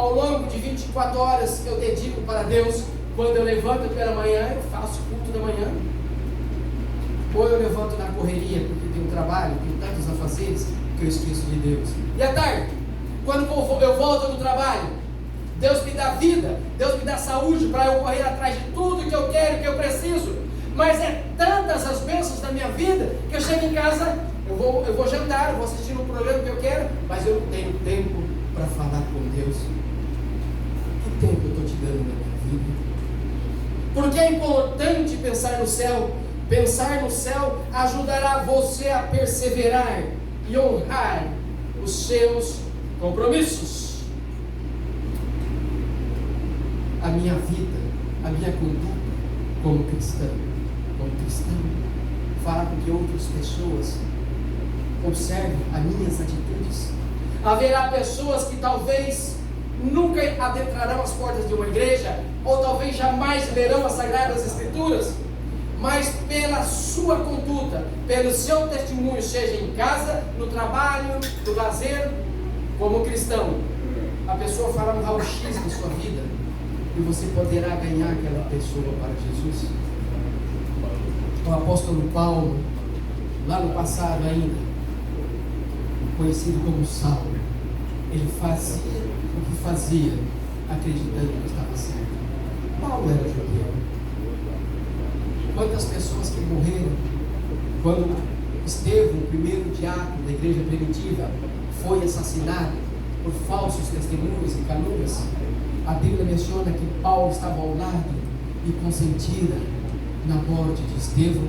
ao longo de 24 horas eu dedico para Deus. Quando eu levanto pela manhã, eu faço culto da manhã. Ou eu levanto na correria, porque tenho trabalho, tenho tantos afazeres, que eu esqueço de Deus. E à tarde, quando eu volto do trabalho, Deus me dá vida, Deus me dá saúde para eu correr atrás de tudo que eu quero, que eu preciso. Mas é tantas as bênçãos da minha vida, que eu chego em casa, eu vou jantar, eu vou assistir um programa que eu quero, mas eu não tenho tempo para falar com Deus. Que tempo eu estou te dando na minha vida? Porque é importante pensar no céu. Pensar no céu ajudará você a perseverar e honrar os seus compromissos. A minha vida, a minha conduta como cristão, fará com que outras pessoas observem as minhas atitudes. Haverá pessoas que talvez nunca adentrarão as portas de uma igreja, ou talvez jamais lerão as Sagradas Escrituras, mas pela sua conduta, pelo seu testemunho, seja em casa, no trabalho, no lazer, como cristão, a pessoa fará um raio-x da sua vida e você poderá ganhar aquela pessoa para Jesus. O apóstolo Paulo, lá no passado ainda, conhecido como Saulo, ele fazia o que fazia, acreditando que estava certo. Paulo era judeu. Quantas pessoas que morreram quando Estevão, o primeiro diácono da igreja primitiva, foi assassinado por falsos testemunhos e calúnias. A Bíblia menciona que Paulo estava ao lado e consentira na morte de Estevão.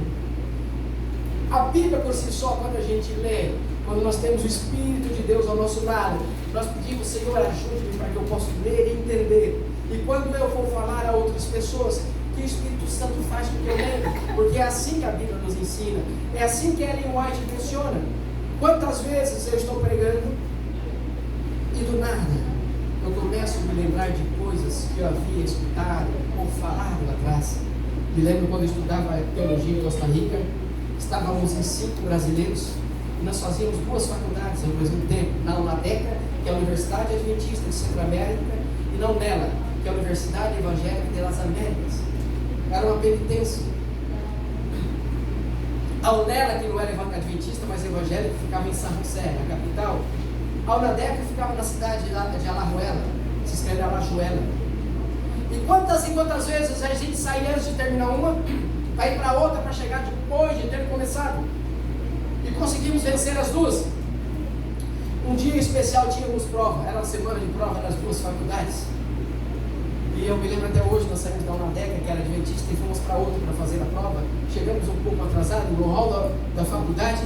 A Bíblia por si só, quando a gente lê, quando nós temos o Espírito de Deus ao nosso lado, nós pedimos: Senhor, ajude-me para que eu possa ler e entender. E quando eu for falar a outras pessoas, que o Espírito Santo faz com que eu lembre, porque é assim que a Bíblia nos ensina, é assim que Ellen White funciona. Quantas vezes eu estou pregando e do nada eu começo a me lembrar de coisas que eu havia escutado ou falado lá atrás. Me lembro quando eu estudava teologia em Costa Rica, estávamos em 5 brasileiros e nós fazíamos 2 faculdades ao mesmo tempo, na UNADECA, que é a Universidade Adventista de Centro-América, e não nela, que é a Universidade Evangélica das Américas. Era uma penitência. A UNELA, que não era adventista, mas evangélica, ficava em São José, na capital. A UNADECA ficava na cidade de Alajuela, se escreve Alajuela. E quantas vezes a gente sai antes de terminar uma, vai ir para outra para chegar depois de ter começado. E conseguimos vencer as duas. Um dia especial tínhamos prova, era uma semana de prova nas 2 faculdades. E eu me lembro até hoje, nós saímos da UNADECA, que era adventista, e fomos para outra para fazer a prova. Chegamos um pouco atrasados no hall da faculdade.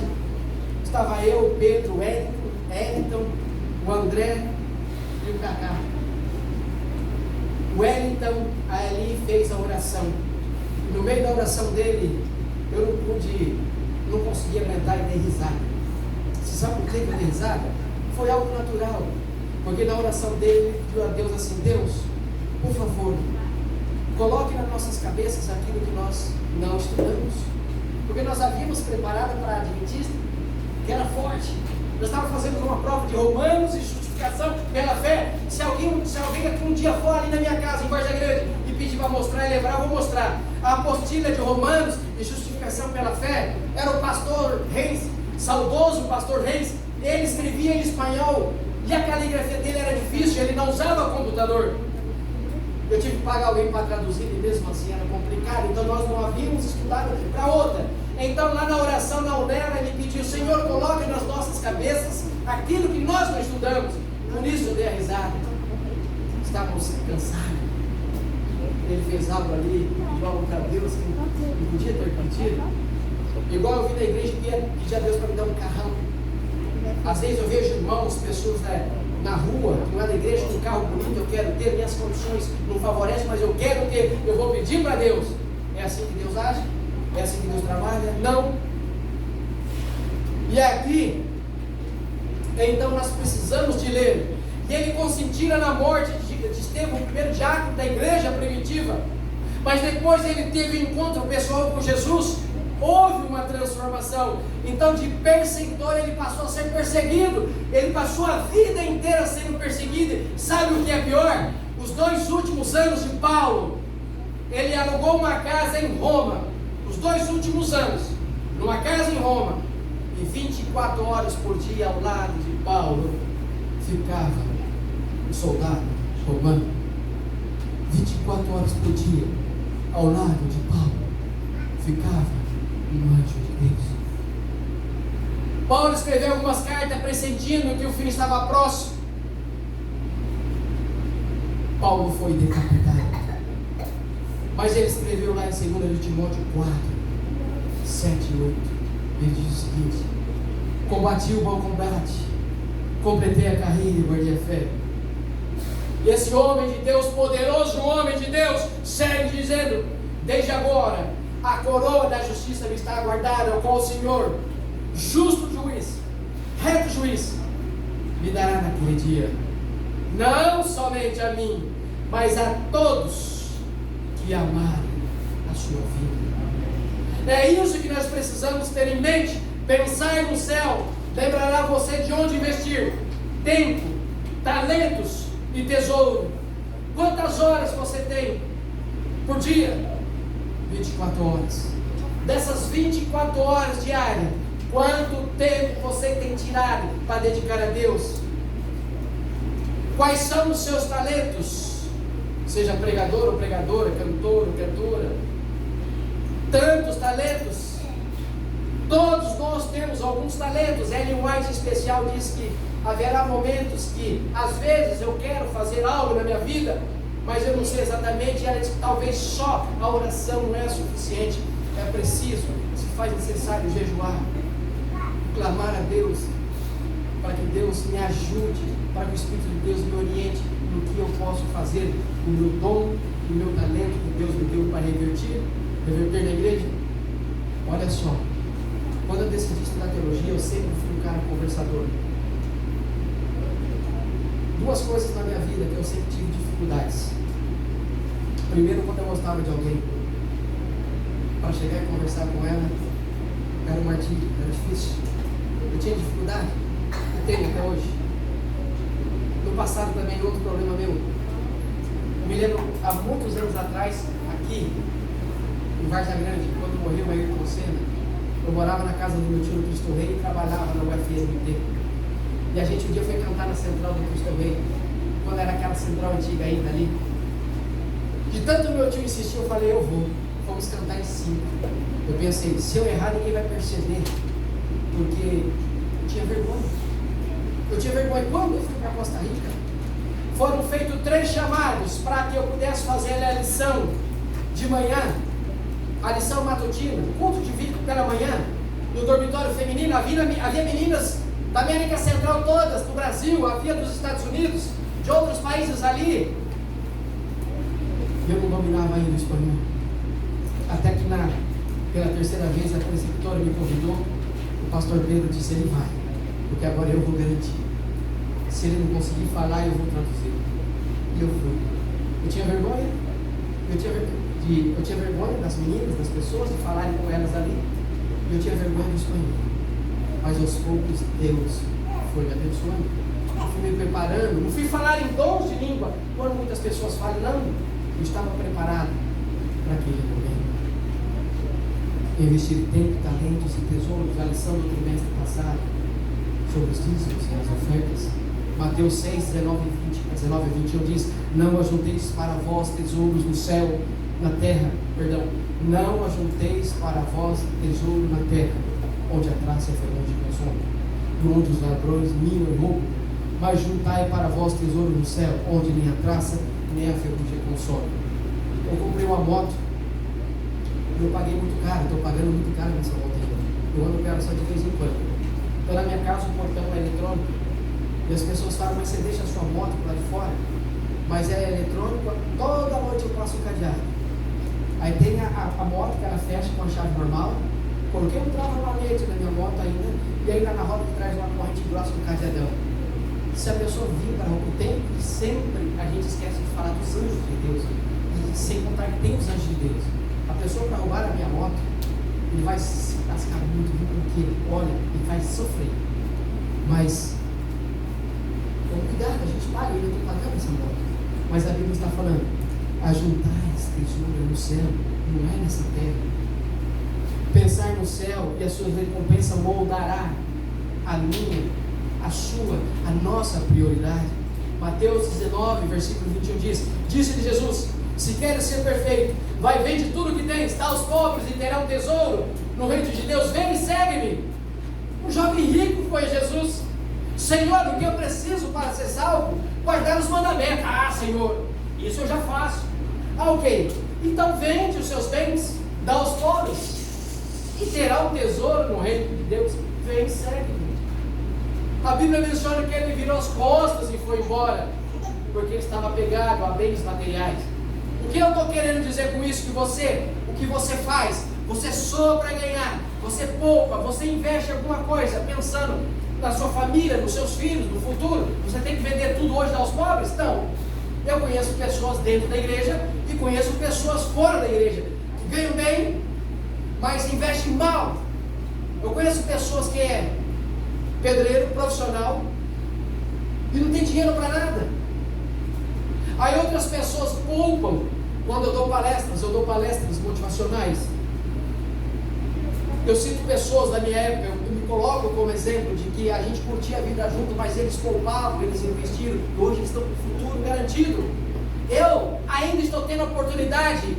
Estava eu, o Pedro, o Wellington, o André e o Cacá. O Wellington ali fez a oração. E no meio da oração dele, eu não consegui aguentar e dei risada. Você sabe por que eu dei risada? Foi algo natural. Porque na oração dele, pediu a Deus assim: Deus, por favor, coloque nas nossas cabeças aquilo que nós não estudamos. Porque nós havíamos preparado para a adventista, que era forte. Nós estávamos fazendo uma prova de Romanos e justificação pela fé. Se alguém aqui um dia for ali na minha casa, em Vargem Grande, e pedir para mostrar e levar, eu vou mostrar. A apostila de Romanos e justificação pela fé era o pastor Reis, saudoso pastor Reis. Ele escrevia em espanhol e a caligrafia dele era difícil, ele não usava computador. Eu tive que pagar alguém para traduzir e mesmo assim era complicado, então nós não havíamos estudado para outra. Então lá na oração da UNELA ele pediu: Senhor, coloque nas nossas cabeças aquilo que nós não estudamos. Por isso eu dei a risada. Estávamos cansados. Ele fez algo ali, pediu algo para Deus que não podia ter pedido. Igual eu vi na igreja que pedir a Deus para me dar um carrão. Às vezes eu vejo irmãos, pessoas na rua, que não é da igreja, com um carro bonito, eu quero ter, minhas condições não favorecem, mas eu quero ter, eu vou pedir para Deus. É assim que Deus age? É assim que Deus trabalha? Não. E aqui, então nós precisamos de ler. E ele consentira na morte de Estevão, o primeiro diácono da igreja primitiva. Mas depois ele teve um encontro pessoal com Jesus. houve uma transformação. Então, de perseguidor, ele passou a ser perseguido. Ele passou a vida inteira sendo perseguido. Sabe o que é pior? Os 2 últimos anos de Paulo, ele alugou uma casa em Roma. Os 2 últimos anos, numa casa em Roma, e 24 horas por dia ao lado de Paulo ficava um soldado romano. 24 horas por dia ao lado de Paulo ficava um anjo de Deus. Paulo escreveu algumas cartas pressentindo que o fim estava próximo. Paulo foi decapitado. Mas ele escreveu lá em 2 de Timóteo 4, 7 e 8. Ele diz o seguinte: combati o bom combate, completei a carreira e guardei a fé. E esse homem de Deus, poderoso homem de Deus, segue dizendo: desde agora a coroa da justiça me está aguardada, ao qual o Senhor, justo juiz, reto juiz, me dará naquele dia, não somente a mim, mas a todos que amarem a sua vida. É isso que nós precisamos ter em mente. Pensar no céu lembrará você de onde investir tempo, talentos e tesouro. Quantas horas você tem por dia? 24 horas. Dessas 24 horas diárias, quanto tempo você tem tirado para dedicar a Deus? Quais são os seus talentos? Seja pregador ou pregadora, cantor ou cantora. Tantos talentos. Todos nós temos alguns talentos. Ellen White em especial diz que haverá momentos que às vezes eu quero fazer algo na minha vida, mas eu não sei exatamente. Ela diz que talvez só a oração não é suficiente. É preciso, se faz necessário jejuar, clamar a Deus, para que Deus me ajude, para que o Espírito de Deus me oriente no que eu posso fazer, o meu dom, o meu talento que Deus me deu para reverter na igreja. Olha só, quando eu decidi estudar teologia, eu sempre fui um cara conversador. 2 coisas na minha vida que eu sempre tive dificuldades. Primeiro, quando eu gostava de alguém, para chegar e conversar com ela, era um martírio, era difícil. Eu tinha dificuldade, e tenho até hoje. No passado também, outro problema meu. Eu me lembro, há muitos anos atrás, aqui, em Várzea Grande, quando morreu o Ayrton Senna, eu morava na casa do meu tio no Cristo Rei e trabalhava na UFMT. E a gente um dia foi cantar na central do Cristo Rei, quando era aquela central antiga ainda ali. De tanto meu tio insistir, eu falei: eu vou. Vamos cantar em 5. Eu pensei, se eu errar, ninguém vai perceber, porque eu tinha vergonha. Eu tinha vergonha. Quando eu fui para Costa Rica, foram feitos 3 chamados para que eu pudesse fazer a lição de manhã, a lição matutina, culto de vídeo pela manhã, no dormitório feminino. Havia meninas da América Central todas, do Brasil, havia dos Estados Unidos, de outros países ali. Eu não dominava ainda o espanhol. Até que pela 3ª vez a preceptora me convidou, o pastor Pedro disse: ele vai, porque agora eu vou garantir. Se ele não conseguir falar, eu vou traduzir. E eu fui. Eu tinha vergonha. Eu tinha vergonha das meninas, das pessoas, de falarem com elas ali. Eu tinha vergonha do espanhol. Mas aos poucos Deus foi me abençoando. Eu fui me preparando. Não fui falar em dons de língua quando muitas pessoas falam, não. Eu estava preparado para aquele momento. Investir tempo, talentos e tesouros. A lição do trimestre passado sobre os dízimos e as ofertas. Mateus 6, 19 e 21 diz: não ajunteis para vós tesouros no céu, na terra, perdão, não ajunteis para vós tesouro na terra, onde a traça é ferrugem e consome, onde os ladrões minam e roubam, mas juntai para vós tesouro no céu, onde nem a traça nem a ferrugem consome. Eu comprei uma moto, eu paguei muito caro, estou pagando muito caro nessa moto ainda. Eu ando com ela só de vez em quando. Então na minha casa o portão é eletrônico, e as pessoas falam: mas você deixa a sua moto lá de fora? Mas é eletrônico, toda noite eu passo o cadeado. Aí tem a moto que ela fecha com a chave normal. Coloquei um trava-valete na minha moto ainda, e ainda na roda de trás uma corrente grossa com o cadeadão. Se a pessoa vir para o tempo, sempre a gente esquece de falar dos anjos de Deus, e sem contar que tem os anjos de Deus. A pessoa para roubar a minha moto, ele vai se lascar muito, porque, olha, ele vai sofrer. Mas, então, cuidado, a gente paga, eu estou pagando essa moto. Mas a Bíblia está falando, ajuntais tesoura no céu, não é nessa terra. Pensar no céu e a sua recompensa moldará a minha, a sua, a nossa prioridade. Mateus 19, versículo 21 diz: disse-lhe Jesus: se queres ser perfeito, vai, vende tudo que tens, dá aos pobres e terá um tesouro no reino de Deus, vem e segue-me. Um jovem rico foi a Jesus: Senhor, o que eu preciso para ser salvo? Guardar os mandamentos. Ah, Senhor, isso eu já faço. Ah, ok, então vende os seus bens, dá aos pobres e terá um tesouro no reino de Deus, vem e segue-me. A Bíblia menciona que ele virou as costas e foi embora, porque ele estava apegado a bens materiais. O que eu estou querendo dizer com isso? Que você, o que você faz, você soa para ganhar, você poupa, você investe em alguma coisa, pensando na sua família, nos seus filhos, no futuro. Você tem que vender tudo hoje e dar aos pobres? Não. Eu conheço pessoas dentro da igreja e conheço pessoas fora da igreja, que ganham bem, mas investem mal. Eu conheço pessoas que é pedreiro profissional e não tem dinheiro para nada. Aí outras pessoas poupam. Quando eu dou palestras motivacionais, eu cito pessoas da minha época, eu me coloco como exemplo de que a gente curtia a vida junto, mas eles poupavam, eles investiram, e hoje eles estão com o futuro garantido. Eu ainda estou tendo a oportunidade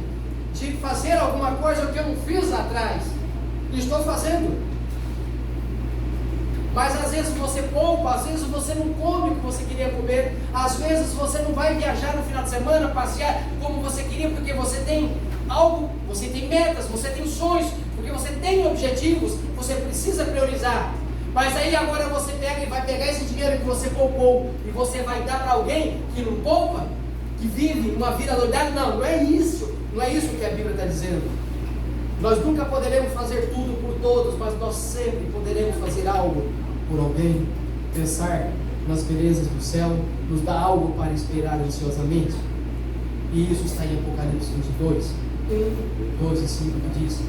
de fazer alguma coisa que eu não fiz lá atrás, e estou fazendo. Mas às vezes você poupa, às vezes você não come o que você queria comer, às vezes você não vai viajar no final de semana, passear como você queria, porque você tem algo, você tem metas, você tem sonhos, porque você tem objetivos, você precisa priorizar. Mas aí agora você pega e vai pegar esse dinheiro que você poupou e você vai dar para alguém que não poupa, que vive uma vida doidada. Não, não é isso que a Bíblia está dizendo. Nós nunca poderemos fazer tudo por todos, mas nós sempre poderemos fazer algo por alguém. Pensar nas belezas do céu nos dá algo para esperar ansiosamente. E isso está em Apocalipse 22, 12 e 5, que diz: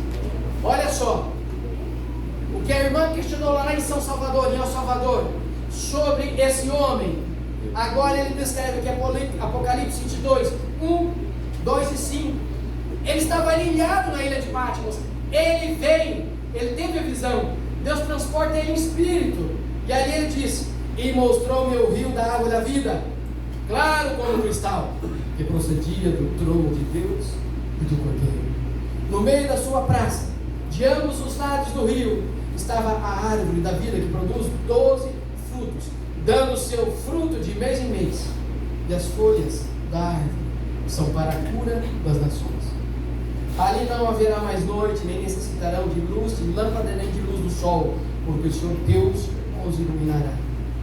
olha só, o que a irmã questionou lá em São Salvador, em El Salvador, sobre esse homem. Agora ele descreve aqui Apocalipse 22, 2 e 5. Ele estava ilhado na ilha de Patmos. Ele veio, ele teve a visão. Deus transporta ele em espírito. E aí ele diz: e mostrou-me o rio da água da vida, claro como um cristal, que procedia do trono de Deus e do Cordeiro. No meio da sua praça, de ambos os lados do rio, estava a árvore da vida, que produz 12 frutos, dando seu fruto de mês em mês. E as folhas da árvore são para a cura das nações. Ali não haverá mais noite, nem necessitarão de luz, de lâmpada, nem de luz do sol, porque o Senhor Deus os iluminará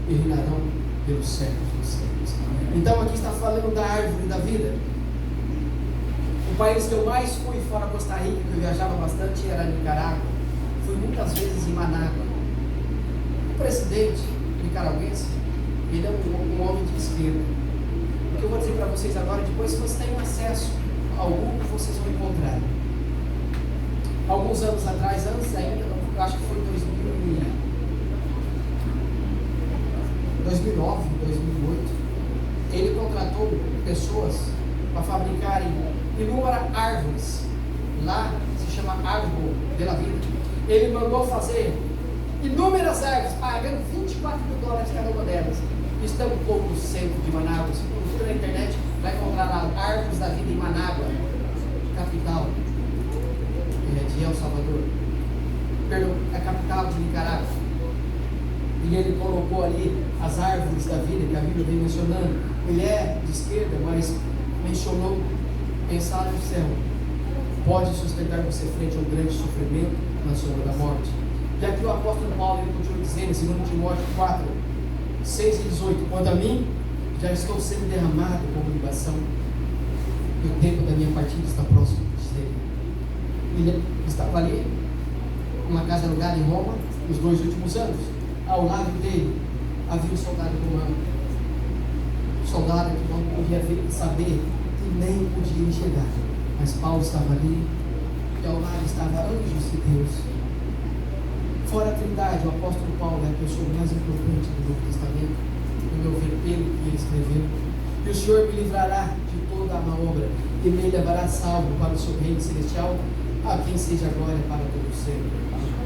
e reinarão pelos séculos dos séculos. Então aqui está falando da árvore da vida. O país que eu mais fui fora Costa Rica, que eu viajava bastante, era Nicarágua. Fui muitas vezes em Manágua. O presidente nicaragüense, ele é um homem de esquerda. O que eu vou dizer para vocês agora, depois vocês têm acesso ao Google, vocês vão encontrar. Alguns anos atrás, antes ainda, eu acho que foi 2009, 2008, ele contratou pessoas para fabricarem inúmeras árvores. Lá se chama Árvore de la Vida. Ele mandou fazer inúmeras árvores, pagando $24.000 cada uma delas. Estão um pouco no centro de Manágua. Se procurar na internet, vai encontrar lá Árvores da Vida em Manágua, capital de El Salvador. Perdão, a capital de Nicarágua. E ele colocou ali as árvores da vida, que a Bíblia vem mencionando. Ele é de esquerda, mas mencionou pensar no céu. Pode sustentar você frente ao grande sofrimento na sombra da morte. Já que o apóstolo Paulo ele continua dizendo em 2 Timóteo 4, 6 e 18: quanto a mim, já estou sendo derramado como libação, e o tempo da minha partida está próximo, diz ele. Ele estava ali, uma casa alugada em Roma, nos 2 últimos anos. Ao lado dele havia um soldado romano, soldado que não podia ver, saber e nem podia enxergar, mas Paulo estava ali e ao lado estavam anjos de Deus. Fora a Trindade, o apóstolo Paulo é a pessoa mais importante do Novo Testamento, no meu ver, pelo que ele escreveu. E o Senhor me livrará de toda a má obra e me levará salvo para o seu reino celestial, a quem seja a glória para todo sempre.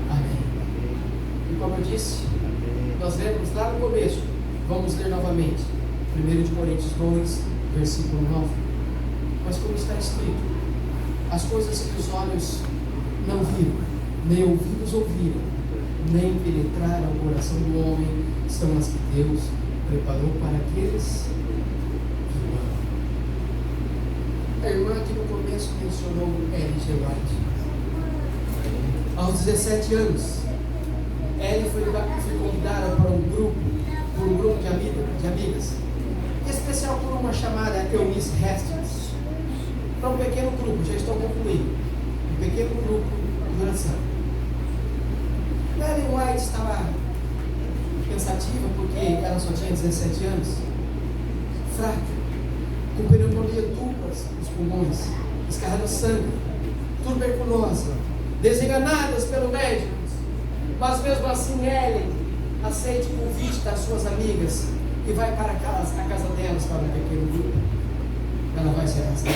Amém. E como eu disse, nós lemos lá no começo, vamos ler novamente, 1 Coríntios 2, versículo 9. Mas como está escrito, as coisas que os olhos não viram, nem ouvidos ouviram, nem penetraram o coração do homem, são as que Deus preparou para aqueles que o amam. A irmã aqui no começo mencionou Ellen G. White. Aos 17 anos, Ellen foi convidada para um grupo de amigas, em especial por uma chamada Eunice Hastings, para um pequeno grupo, já estou concluindo, um pequeno grupo de oração. Ellen White estava pensativa porque ela só tinha 17 anos, fraca, com pneumonia duplas nos pulmões, escarrando sangue, tuberculose, desenganadas pelo médico. Mas mesmo assim Ellen aceita o convite das suas amigas e vai para a casa delas, para um pequeno grupo. Ela vai se arrastar.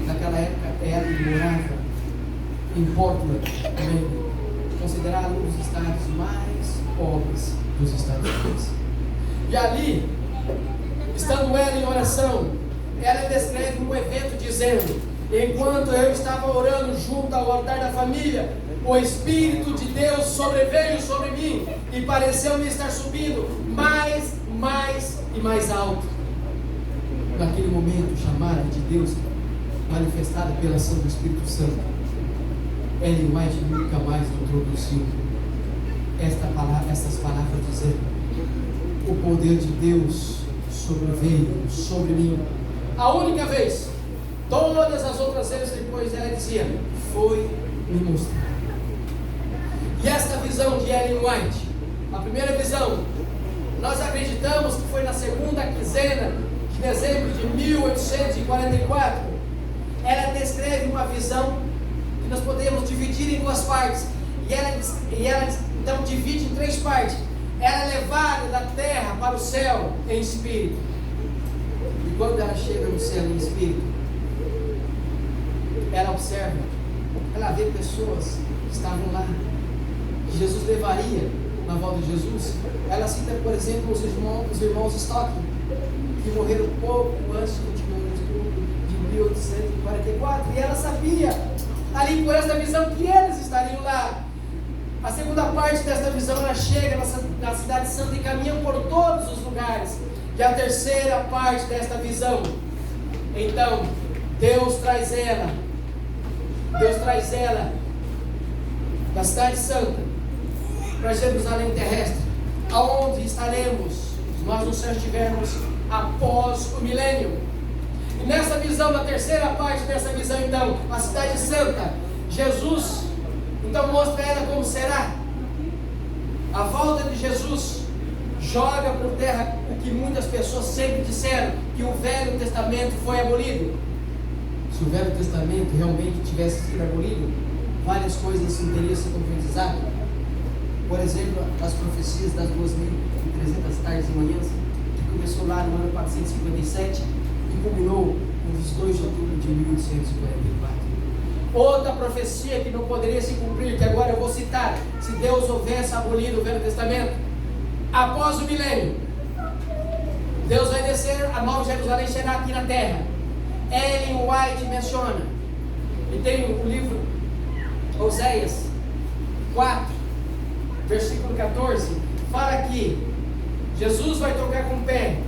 Naquela época ela morava em Portland, Maine, considerado um dos estados mais pobres dos Estados Unidos. E ali, estando ela em oração, ela descreve um evento dizendo: enquanto eu estava orando junto ao altar da família, o Espírito de Deus sobreveio sobre mim e pareceu-me estar subindo mais e mais alto. Naquele momento, chamada de Deus, manifestada pela ação do Espírito Santo, Ellen White nunca mais introduziu estas palavras dizendo: o poder de Deus sobreveio sobre mim. A única vez, todas as outras vezes depois ela dizia: foi me mostrar. E esta visão de Ellen White, a primeira visão, nós acreditamos que foi na segunda quinzena de dezembro de 1844. Ela descreve uma visão que nós podemos dividir em duas partes. E ela então divide em três partes. Ela é levada da terra para o céu em espírito. E quando ela chega no céu em espírito, ela observa, ela vê pessoas que estavam lá, que Jesus levaria na volta de Jesus. Ela cita, por exemplo, os irmãos Stocking, que morreram pouco antes do de 1844, e ela sabia, ali por esta visão, que eles estariam lá. A segunda parte desta visão, ela chega na cidade santa e caminha por todos os lugares. E a terceira parte desta visão, então, Deus traz ela da cidade santa para Jerusalém terrestre, aonde estaremos, se nós no céu estivermos, após o milênio. E nessa visão, na terceira parte dessa visão, então, a cidade santa, Jesus então mostra ela como será. A volta de Jesus joga por terra o que muitas pessoas sempre disseram, que o Velho Testamento foi abolido. Se o Velho Testamento realmente tivesse sido abolido, várias coisas teriam se concretizado. Por exemplo, as profecias das 2.300 tardes e manhãs, que começou lá no ano 457 e culminou no 2 de outubro de 1844. Outra profecia que não poderia se cumprir, que agora eu vou citar: se Deus houvesse abolido o Velho Testamento, após o milênio, Deus vai descer, a Nova Jerusalém será aqui na terra. Ellen White menciona, e tem o livro Oséias 4, versículo 14, fala que Jesus vai tocar com o pé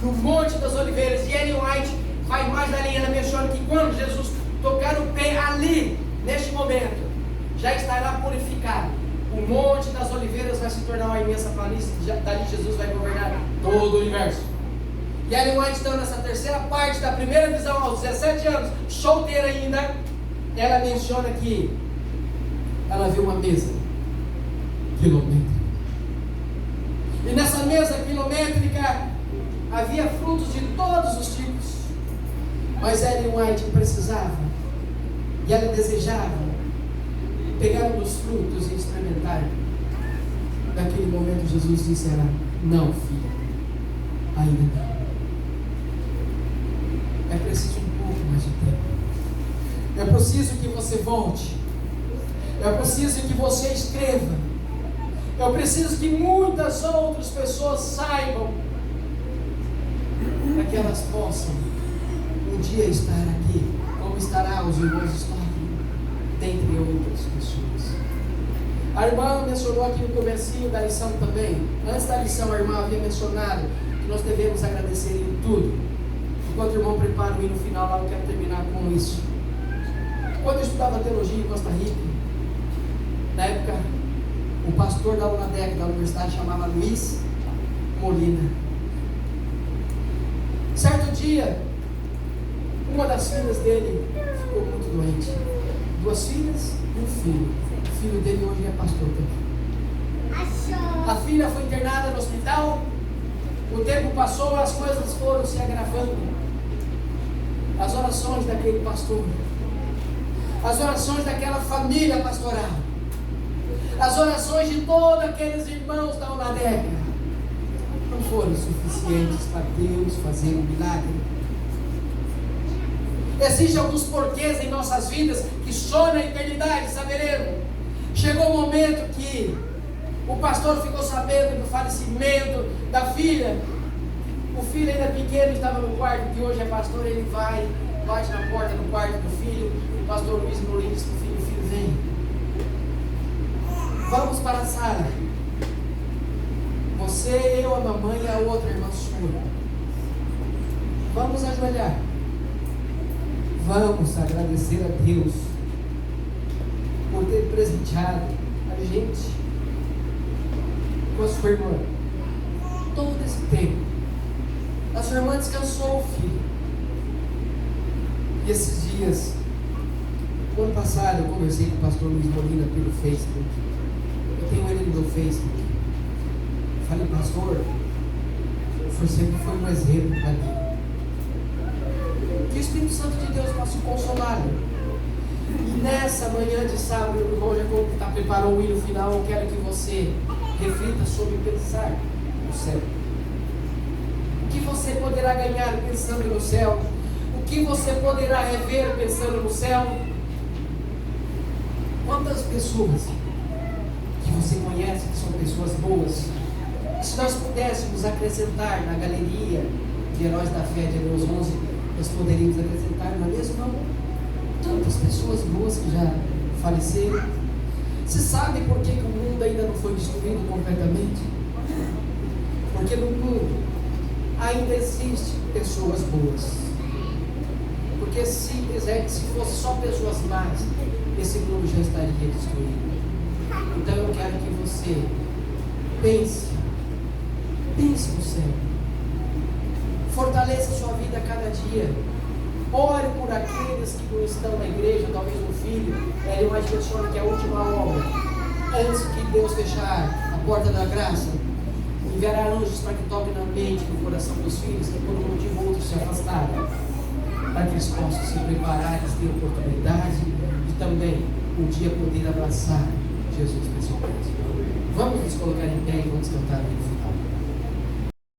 no Monte das Oliveiras, e Ellen White vai mais além. Ela menciona que quando Jesus tocar o pé ali, neste momento, já estará purificado. O Monte das Oliveiras vai se tornar uma imensa planície, dali Jesus vai governar todo o universo. E Ellen White, então, nessa terceira parte da primeira visão, aos 17 anos, solteira ainda, ela menciona que ela viu uma mesa quilométrica. E nessa mesa quilométrica havia frutos de todos os tipos. Mas Ellen White precisava E ela desejava pegar um dos frutos e experimentar. Naquele momento Jesus disse a ela: não, filha, ainda não. É preciso um pouco mais de tempo. É preciso que você volte. É preciso que você escreva. Eu preciso que muitas outras pessoas saibam, para que elas possam um dia estar aqui, como estará os irmãos Storm, dentre outras pessoas. A irmã mencionou aqui no comecinho da lição também. Antes da lição, a irmã havia mencionado que nós devemos agradecer em tudo. Enquanto o irmão prepara o hino final lá, eu quero terminar com isso. Quando eu estudava teologia em Costa Rica, na época, o pastor da UNADEC, da universidade, chamava Luiz Molina. Certo dia, uma das filhas dele ficou muito doente. 2 filhas e um filho. O filho dele hoje é pastor também. A filha foi internada no hospital. O tempo passou, as coisas foram se agravando. As orações daquele pastor, as orações daquela família pastoral, as orações de todos aqueles irmãos da UNADEC não foram suficientes para Deus fazer um milagre. Existem alguns porquês em nossas vidas que só na eternidade saberemos. Chegou o momento que o pastor ficou sabendo do falecimento da filha. O filho ainda pequeno estava no quarto, que hoje é pastor. Ele vai, bate na porta do quarto do filho. O pastor Luiz Molina diz para o filho: vem, vamos para a sala. Você, eu, a mamãe e a outra irmã sua. Vamos ajoelhar. Vamos agradecer a Deus por ter presenteado a gente com a sua irmã todo esse tempo. A sua irmã descansou o filho. E esses dias, o ano passado, eu conversei com o pastor Luiz Molina pelo Facebook. Eu tenho ele no meu Facebook. Falei: pastor, você sempre foi um exemplo para mim. Que o Espírito Santo de Deus possa consolá-lo. E nessa manhã de sábado, o irmão já preparou o hino final. Eu quero que você reflita sobre pensar no céu. O que você poderá ganhar pensando no céu? O que você poderá rever pensando no céu? Quantas pessoas que você conhece que são pessoas boas, se nós pudéssemos acrescentar na galeria de Heróis da Fé de Hebreus 11, nós poderíamos acrescentar, não é mesmo? Não? Tantas pessoas boas que já faleceram. Você sabe por que o mundo ainda não foi destruído completamente? Porque no mundo ainda existem pessoas boas. Porque se fosse só pessoas más, esse mundo já estaria destruído. Então eu quero que você pense no céu. Fortaleça sua vida a cada dia. Ore por aqueles que não estão na igreja, talvez no filho. Ele imagina só que é a última obra, antes que Deus fechar a porta da graça, enviará anjos para que toquem na mente, no coração dos filhos, que por um motivo ou outro se afastaram, para que eles possam se preparar, eles tenham oportunidade e também um dia poder abraçar Jesus pessoalmente. Vamos nos colocar em pé e vamos cantar.